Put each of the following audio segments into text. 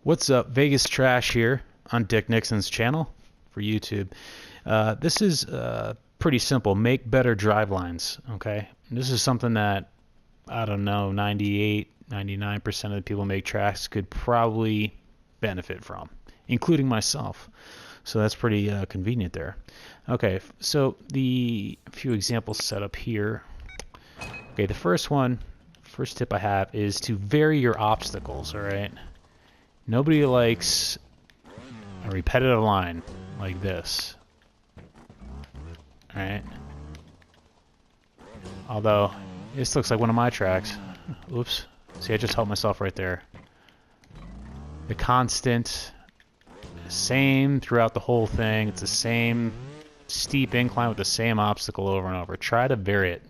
What's up, Vegas Trash here on Dick Nixon's channel for YouTube. This is pretty simple. Make better drive lines, okay? This is something that, I don't know, 98, 99% of the people who make tracks could probably benefit from, including myself. So that's pretty convenient there. Okay, so the few examples set up here. Okay, the first tip I have is to vary your obstacles, all right? Nobody likes a repetitive line like this. Alright. Although, this looks like one of my tracks. Oops. See, I just helped myself right there. The constant, same throughout the whole thing. It's the same steep incline with the same obstacle over and over. Try to vary it.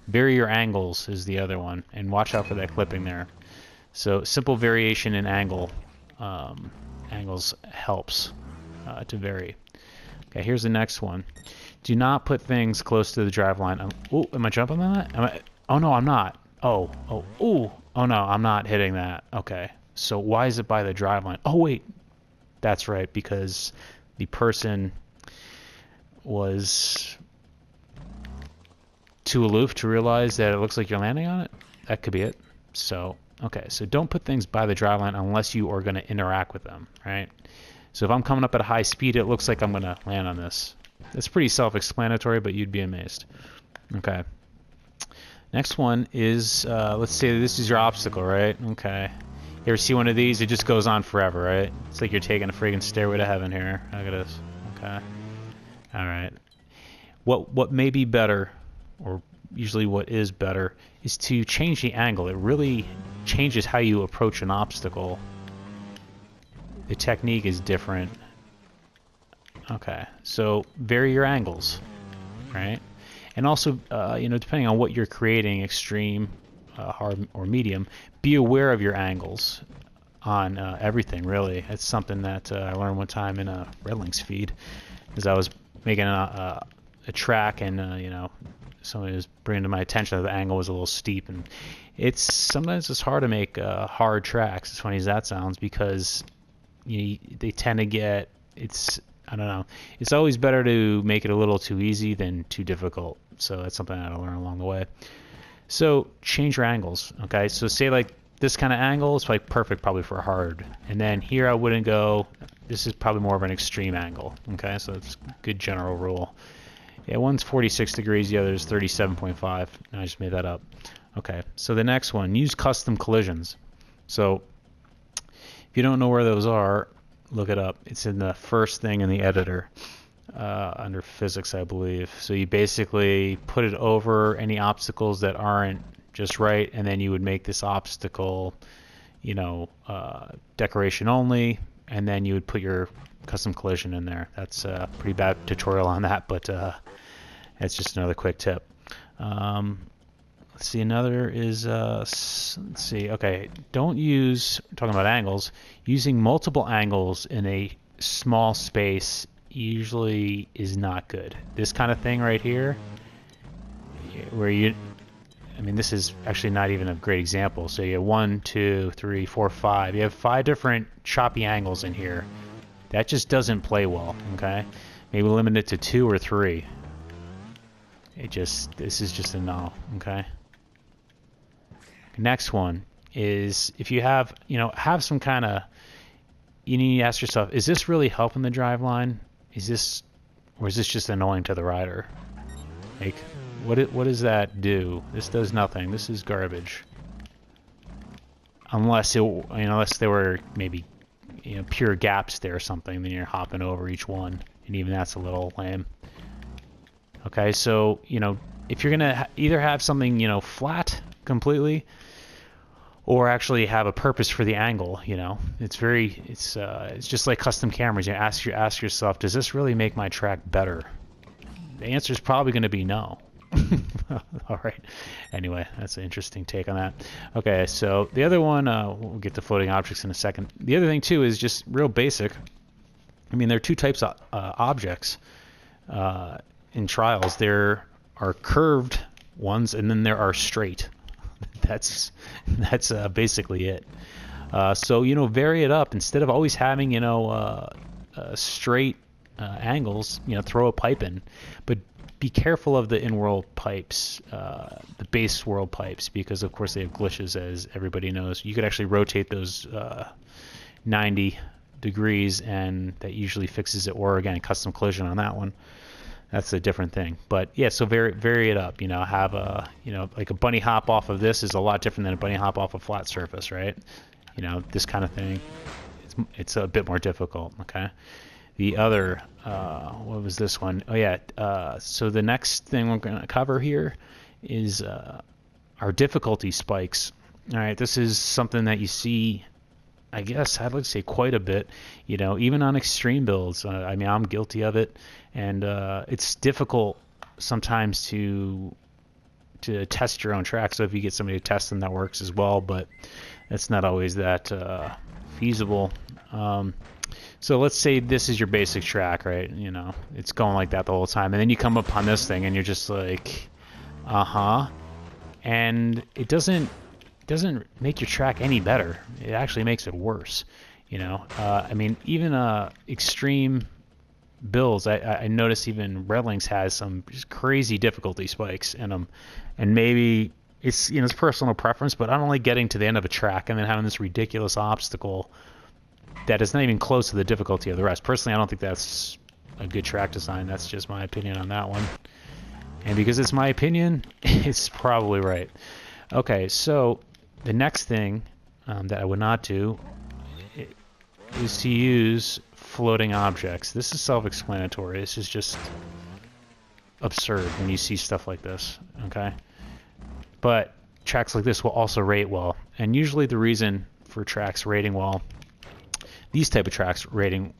Vary your angles is the other one. And watch out for that clipping there. So, simple variation in angles helps to vary. Okay, here's the next one. Do not put things close to the drive line. Oh, am I jumping on that? Oh no, I'm not. Oh no, I'm not hitting that. Okay, so why is it by the drive line? Oh wait, that's right, because the person was too aloof to realize that it looks like you're landing on it. That could be it. So okay, so don't put things by the driveline unless you are going to interact with them, right? So if I'm coming up at a high speed, it looks like I'm going to land on this. It's pretty self-explanatory, but you'd be amazed. Okay. Next one is, let's say this is your obstacle, right? Okay. You ever see one of these? It just goes on forever, right? It's like you're taking a friggin' stairway to heaven here. Look at this. Okay. All right. What may be better, or usually what is better, is to change the angle. It really changes how you approach an obstacle. The technique is different. Okay, so vary your angles, right? And also, depending on what you're creating, extreme, hard, or medium, be aware of your angles on everything, really. It's something that I learned one time in a Redlinks feed, as I was making a track, and somebody was bringing to my attention that the angle was a little steep, and sometimes it's hard to make hard tracks, as funny as that sounds, because they tend to get, I don't know, it's always better to make it a little too easy than too difficult. So that's something I had to learn along the way. So change your angles, okay? So say like this kind of angle is like perfect probably for hard, and then here I wouldn't go. This is probably more of an extreme angle, okay? So it's a good general rule. Yeah, one's 46 degrees, the other is 37.5. I just made that up. Okay, so the next one, use custom collisions. So if you don't know where those are, look it up. It's in the first thing in the editor under physics, I believe. So you basically put it over any obstacles that aren't just right, and then you would make this obstacle, decoration only, and then you would put your custom collision in there. That's a pretty bad tutorial on that, but it's just another quick tip. Let's see, another is, let's see, okay, don't use, talking about angles, using multiple angles in a small space usually is not good. This kind of thing right here, where this is actually not even a great example. So you have 1, 2, 3, 4, 5. You have 5 different choppy angles in here. That just doesn't play well, okay? Maybe limit it to 2 or 3. This is just a no, okay? Next one is, if you have some kind of, you need to ask yourself, is this really helping the drive line? Or is this just annoying to the rider? Like, what does that do? This does nothing. This is garbage. Unless there were maybe pure gaps there or something, then you're hopping over each one, and even that's a little lame. Okay, so if you're gonna either have something flat completely, or actually have a purpose for the angle, it's just like custom cameras. You ask yourself, does this really make my track better? The answer is probably going to be no. All right. Anyway, that's an interesting take on that. Okay, so the other one, we'll get to floating objects in a second. The other thing too is just real basic. There are 2 types of objects in trials. There are curved ones, and then there are straight. That's basically it. So, you know, vary it up. Instead of always having, you know, straight angles, you know, throw a pipe in. But be careful of the in-world pipes, the base world pipes, because of course they have glitches, as everybody knows. You could actually rotate those 90 degrees, and that usually fixes it. Or again, custom collision on that one. That's a different thing. But yeah, so vary it up. You know, have a, you know, like a bunny hop off of this is a lot different than a bunny hop off a flat surface, right? You know, this kind of thing. It's a bit more difficult. Okay. The other, what was this one? Oh yeah. So the next thing we're going to cover here is our difficulty spikes. All right. This is something that you see, I guess I'd like to say, quite a bit, you know, even on extreme builds. I mean, I'm guilty of it, and it's difficult sometimes to test your own track. So if you get somebody to test them, that works as well, but it's not always that feasible. So let's say this is your basic track, right? You know, it's going like that the whole time, and then you come upon this thing, and you're just like, and it doesn't make your track any better. It actually makes it worse. You know, I mean, even extreme builds, I notice even Redlings has some just crazy difficulty spikes in them, and maybe it's, you know, it's personal preference, but I don't like getting to the end of a track and then having this ridiculous obstacle that is not even close to the difficulty of the rest. Personally, I don't think that's a good track design. That's just my opinion on that one, and because it's my opinion, it's probably right. Okay, so the next thing that I would not do is to use floating objects. This is self-explanatory. This is just absurd when you see stuff like this, okay? But tracks like this will also rate well, and usually the reason for tracks rating well, these types of tracks rating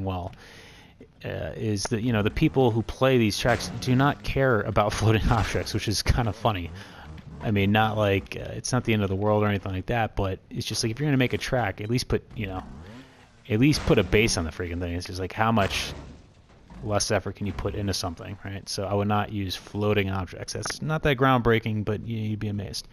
well, is that, you know, the people who play these tracks do not care about floating objects, which is kind of funny. I mean, not like it's not the end of the world or anything like that, but it's just like, if you're gonna make a track, at least put, you know, at least put a base on the freaking thing. It's just like, how much less effort can you put into something, right? So I would not use floating objects. That's not that groundbreaking, but you'd be amazed.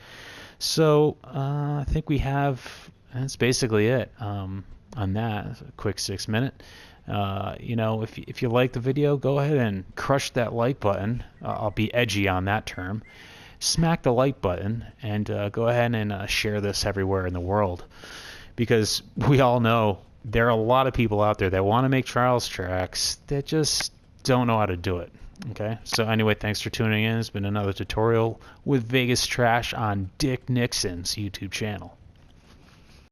So I think we have, that's basically it on that. A quick 6 minute. You know, if you like the video, go ahead and crush that like button. I'll be edgy on that term. Smack the like button, and go ahead and share this everywhere in the world, because we all know there are a lot of people out there that want to make trials tracks that just don't know how to do it. Okay, so anyway, thanks for tuning in. It's been another tutorial with Vegas Trash on Dick Nixon's YouTube channel.